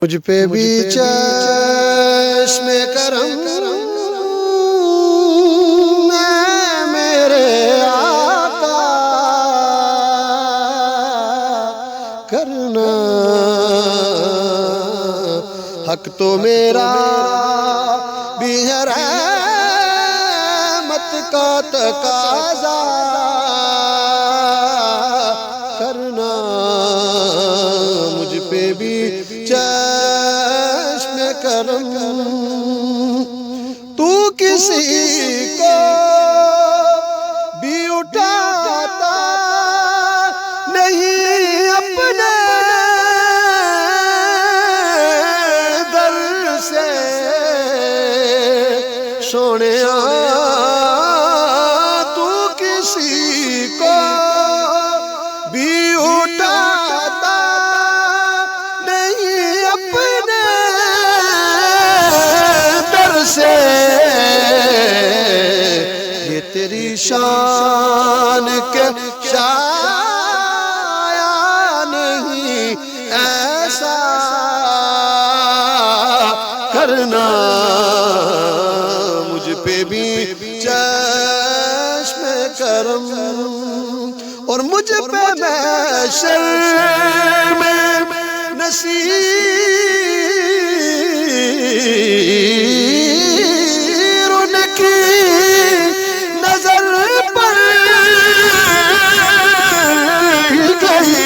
مجھ پہ بھی چشم کرم میرے آقا کرنا، حق تو میرا بھی ہے رحمت کا تقاضا کرنا، مجھ پہ بھی چشم کرم، تو کسی کو بھی اٹھاتا نہیں اپنے در سے، سونیا تو کسی کو بھی اٹھاتا نہیں اپنے در سے، یہ تیری شان کے شایا نہیں ایسا کرنا، مجھ پہ بھی چشم کرم، اور مجھ پہ محشر میں نصیر ان کی نظر پر گئی،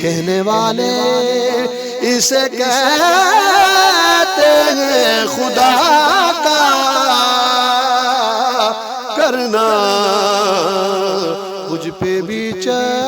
کہنے والے اسے کہتے ہیں خدا کا کرنا، مجھ پہ بھی چشم